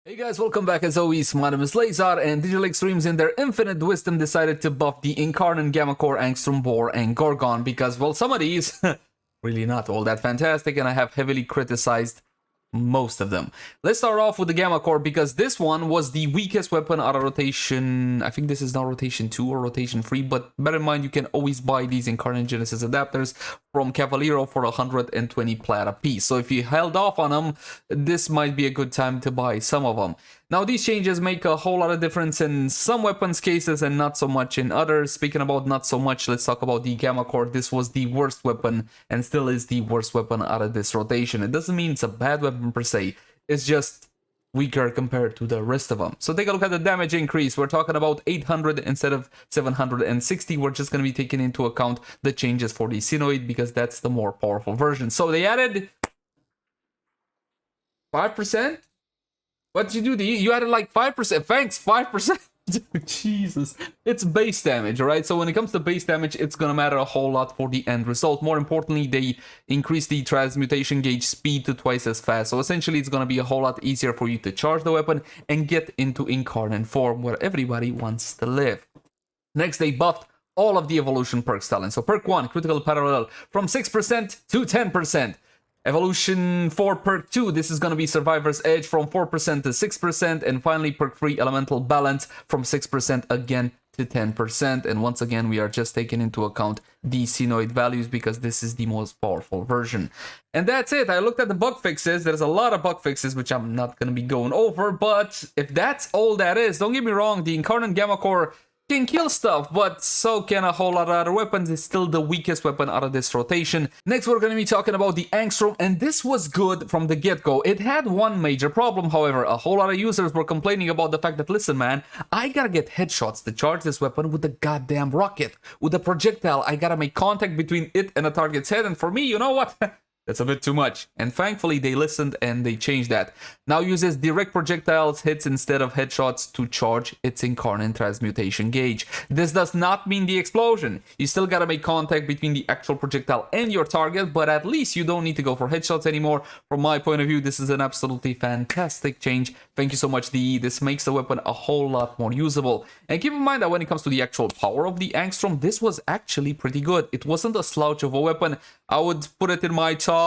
Hey guys, welcome back. As always, my name is Leyzar, and Digital Extremes in their infinite wisdom decided to buff the Incarnon, Gammacor, Angstrum Boar, and Gorgon because, well, some of these really not all that fantastic, and I have heavily criticized most of them. Let's start off with the Gammacor because this one was the weakest weapon out of rotation. I think this is now rotation 2 or rotation 3, but bear in mind you can always buy these Incarnon Genesis adapters from Cavaliero for 120 plat a piece. So if you held off on them, this might be a good time to buy some of them. Now these changes make a whole lot of difference in some weapons cases and not so much in others. Speaking about not so much, let's talk about the Gammacor. This was the worst weapon and still is the worst weapon out of this rotation. It doesn't mean it's a bad weapon per se, it's just weaker compared to the rest of them. So take a look at the damage increase. We're talking about 800 instead of 760. We're just going to be taking into account the changes for the Sinoid because that's the more powerful version. So they added 5%. What did you do? You added like 5%. Thanks, 5%. Jesus. It's base damage, right? So when it comes to base damage, it's gonna matter a whole lot for the end result. More importantly, they increase the transmutation gauge speed to twice as fast. So essentially, it's gonna be a whole lot easier for you to charge the weapon and get into Incarnon form where everybody wants to live. Next, they buffed all of the evolution perks talent. So perk 1, critical parallel, from 6% to 10%. Evolution 4 perk 2, this is going to be Survivor's Edge from 4% to 6%, and finally perk 3 Elemental Balance from 6% again to 10%, and once again we are just taking into account the Sinoid values because this is the most powerful version. And that's it. I looked at the bug fixes. There's a lot of bug fixes which I'm not going to be going over, but if that's all that is, don't get me wrong, the Incarnon Gammacor can kill stuff, but so can a whole lot of other weapons. It's still the weakest weapon out of this rotation. Next, we're going to be talking about the Angstrum, and this was good from the get-go. It had one major problem, however. A whole lot of users were complaining about the fact that, listen, man, I gotta get headshots to charge this weapon with the goddamn rocket. With the projectile, I gotta make contact between it and a target's head, and for me, you know what? That's a bit too much. And thankfully, they listened and they changed that. Now uses direct projectiles hits instead of headshots to charge its Incarnon transmutation gauge. This does not mean the explosion. You still gotta make contact between the actual projectile and your target, but at least you don't need to go for headshots anymore. From my point of view, this is an absolutely fantastic change. Thank you so much, DE. This makes the weapon a whole lot more usable. And keep in mind that when it comes to the actual power of the Angstrum, this was actually pretty good. It wasn't a slouch of a weapon. I would put it in my top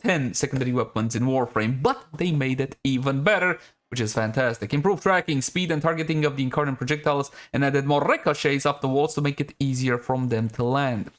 10 secondary weapons in Warframe, but they made it even better, which is fantastic. Improved tracking, speed, and targeting of the Incarnon projectiles, and added more ricochets off the walls to make it easier from them to land.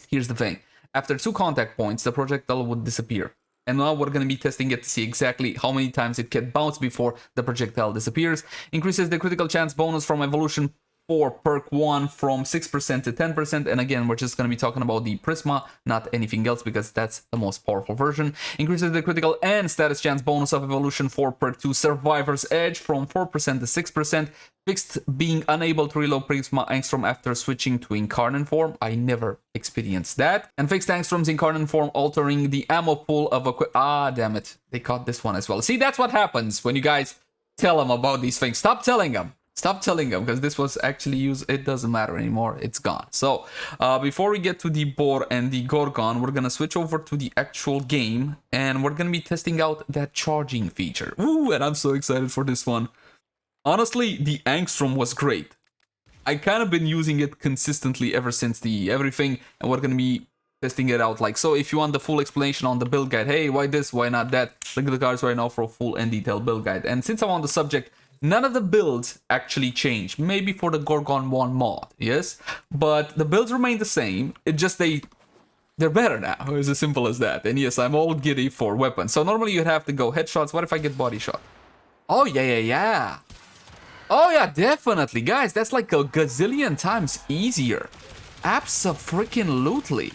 Here's the thing. After 2 contact points, the projectile would disappear. And now we're going to be testing it to see exactly how many times it can bounce before the projectile disappears. Increases the critical chance bonus from evolution 4 perk 1 from 6% to 10%, and again we're just going to be talking about the Prisma, not anything else because that's the most powerful version. Increases the critical and status chance bonus of evolution 4 perk 2 Survivor's Edge from 4% to 6%. Fixed being unable to reload Prisma Angstrum after switching to Incarnon form. I never experienced that. And fixed Angstrum's Incarnon form altering the ammo pool of a damn it, they caught this one as well. See, that's what happens when you guys tell them about these things. Stop telling them. Stop telling them, because this was actually used. It doesn't matter anymore. It's gone. So, before we get to the Boar and the Gorgon, we're going to switch over to the actual game. And we're going to be testing out that charging feature. Ooh, and I'm so excited for this one. Honestly, the Angstrum was great. I kind of been using it consistently ever since the everything. And we're going to be testing it out. Like, so if you want the full explanation on the build guide, hey, why this, why not that? Look at the cards right now for a full and detailed build guide. And since I'm on the subject, none of the builds actually changed. Maybe for the Gorgon 1 mod, yes? But the builds remain the same. It just they're better now. It's as simple as that. And yes, I'm all giddy for weapons. So normally you'd have to go headshots. What if I get body shot? Oh, yeah. Oh, yeah, definitely. Guys, that's like a gazillion times easier. Abso-freaking-lutely.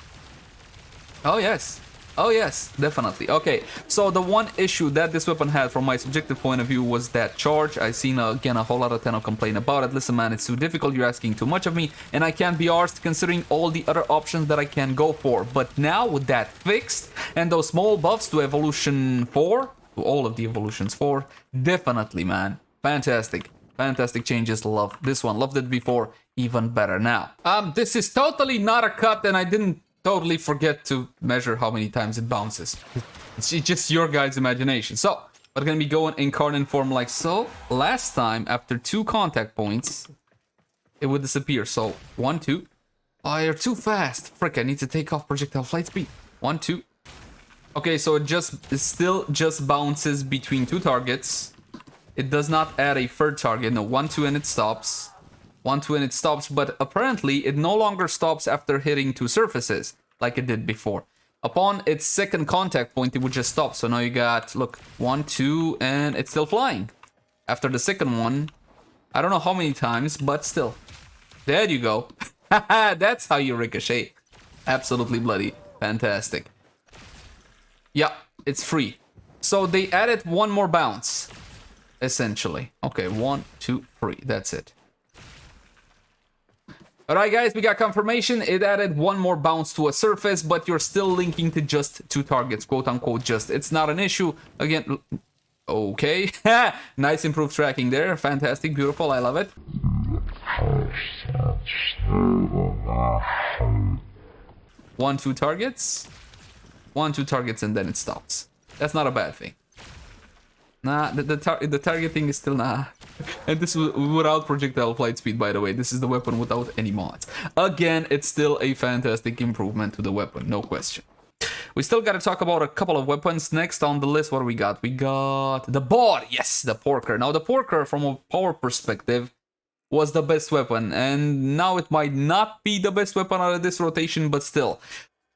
Oh, yes. Oh yes, definitely. Okay, so the one issue that this weapon had from my subjective point of view was that charge. I've seen, again, a whole lot of Tenno complain about it. Listen, man, it's too difficult. You're asking too much of me, and I can't be arsed considering all the other options that I can go for. But now with that fixed, and those small buffs to Evolution 4, to all of the Evolutions 4, definitely, man. Fantastic. Fantastic changes. Love this one. Loved it before. Even better now. This is totally not a cut, and I didn't totally forget to measure how many times it bounces. It's just your guys' imagination. So, but gonna be going Incarnon form like so. Last time, after 2 contact points, it would disappear. So 1, 2. Oh, you're too fast. Frick, I need to take off projectile flight speed. 1, 2. Okay, so it still just bounces between 2 targets. It does not add a third target. No, 1, 2, and it stops. 1, 2, and it stops. But apparently, it no longer stops after hitting 2 surfaces, like it did before. Upon its second contact point, it would just stop. So now you got, look, 1, 2, and it's still flying. After the second one, I don't know how many times, but still. There you go. That's how you ricochet. Absolutely bloody fantastic. Yeah, it's free. So they added 1 more bounce, essentially. Okay, 1, 2, 3. That's it. Alright guys, we got confirmation. It added 1 more bounce to a surface, but you're still linking to just 2 targets, quote unquote just. It's not an issue. Again, okay. Nice improved tracking there. Fantastic, beautiful, I love it. 1, 2 targets. 1, 2 targets, and then it stops. That's not a bad thing. Nah, the targeting is still nah. And this was without projectile flight speed, by the way. This is the weapon without any mods. Again, it's still a fantastic improvement to the weapon, no question. We still got to talk about a couple of weapons. Next on the list, what do we got? We got the boar. Yes, the porker. Now, the porker, from a power perspective, was the best weapon. And now it might not be the best weapon out of this rotation, but still.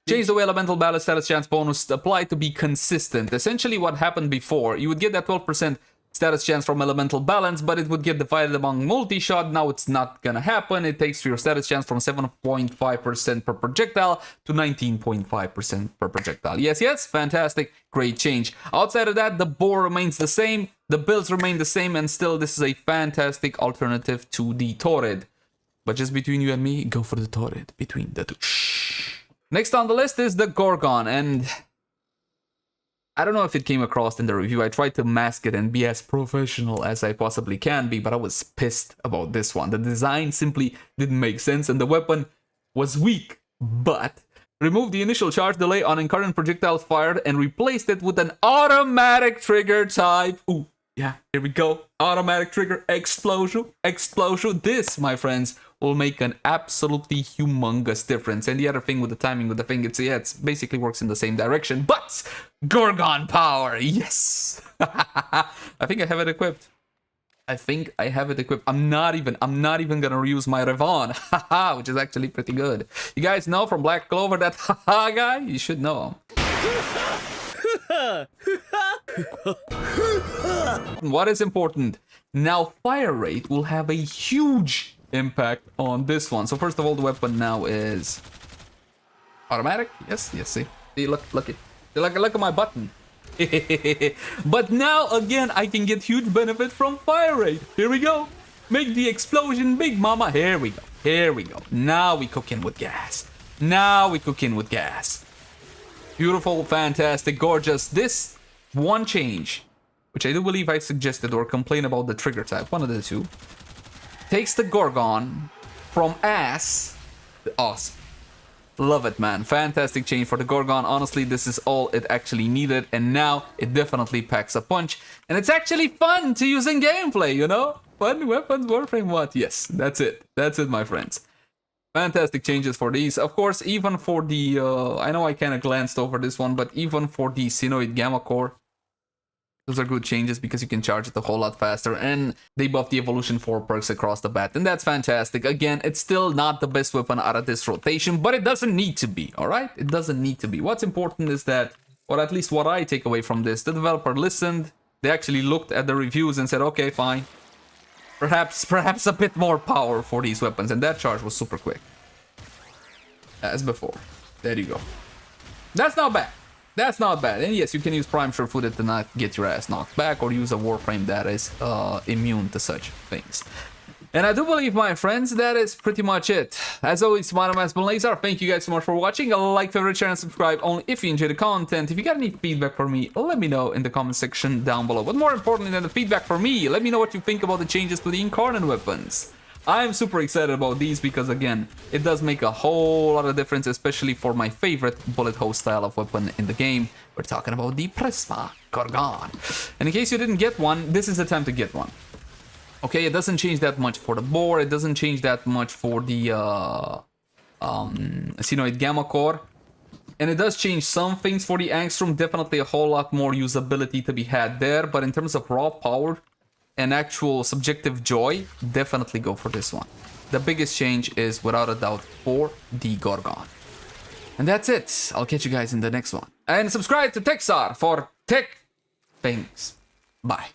Change the way elemental balance status chance bonus applied to be consistent. Essentially what happened before, you would get that 12% status chance from elemental balance, but it would get divided among multi-shot. Now it's not gonna happen. It takes your status chance from 7.5% per projectile to 19.5% per projectile. Yes, yes, fantastic, great change. Outside of that, the boar remains the same, the builds remain the same, and still this is a fantastic alternative to the Torrid. But just between you and me, go for the Torrid, between the two. Next on the list is the Gorgon, and I don't know if it came across in the review. I tried to mask it and be as professional as I possibly can be, but I was pissed about this one. The design simply didn't make sense, and the weapon was weak, but removed the initial charge delay on Incarnon projectiles fired and replaced it with an automatic trigger type. Ooh, yeah, here we go. Automatic trigger explosion. This, my friends, will make an absolutely humongous difference. And the other thing with the timing with the thing, it's basically works in the same direction. But Gorgon power, yes. I think I have it equipped. I'm not even gonna reuse my Revon, which is actually pretty good. You guys know from Black Clover that haha guy? You should know him. What is important? Now fire rate will have a huge impact on this one. So first of all, the weapon now is automatic. Yes, see, look at my button. But now again, I can get huge benefit from fire rate. Here we go. Make the explosion big, mama. Here we go. Now we cooking with gas. Beautiful, fantastic, gorgeous. This one change, which I do believe I suggested or complained about the trigger type, one of the two, takes the Gorgon from ass to awesome. Love it, man. Fantastic change for the Gorgon. Honestly, this is all it actually needed, and now it definitely packs a punch. And it's actually fun to use in gameplay, you know? Fun weapons, Warframe, what? Yes, that's it. That's it, my friends. Fantastic changes for these. Of course, even for the... I know I kind of glanced over this one, but even for the Synoid Gammacor, those are good changes because you can charge it a whole lot faster, and they buff the evolution 4 perks across the bat, and that's fantastic. Again, it's still not the best weapon out of this rotation, but it doesn't need to be, alright? It doesn't need to be. What's important is that, or at least what I take away from this, the developer listened, they actually looked at the reviews and said, okay, fine. Perhaps a bit more power for these weapons, and that charge was super quick. As before. There you go. That's not bad. That's not bad. And yes, you can use Prime Sure-Footed to not get your ass knocked back, or use a Warframe that is immune to such things. And I do believe, my friends, that is pretty much it. As always, my name has been Leyzar. Thank you guys so much for watching. Like, favorite, share, and subscribe only if you enjoy the content. If you got any feedback for me, let me know in the comment section down below. But more importantly than the feedback for me, let me know what you think about the changes to the Incarnon weapons. I'm super excited about these because, again, it does make a whole lot of difference, especially for my favorite bullet hose style of weapon in the game. We're talking about the Prisma Gorgon. And in case you didn't get one, this is the time to get one. Okay, it doesn't change that much for the boar. It doesn't change that much for the Sinoid Gammacor. And it does change some things for the Angstrum. Definitely a whole lot more usability to be had there. But in terms of raw power and actual subjective joy, definitely go for this one. The biggest change is, without a doubt, for the Gorgon. And that's it. I'll catch you guys in the next one. And subscribe to TechSar for tech things. Bye.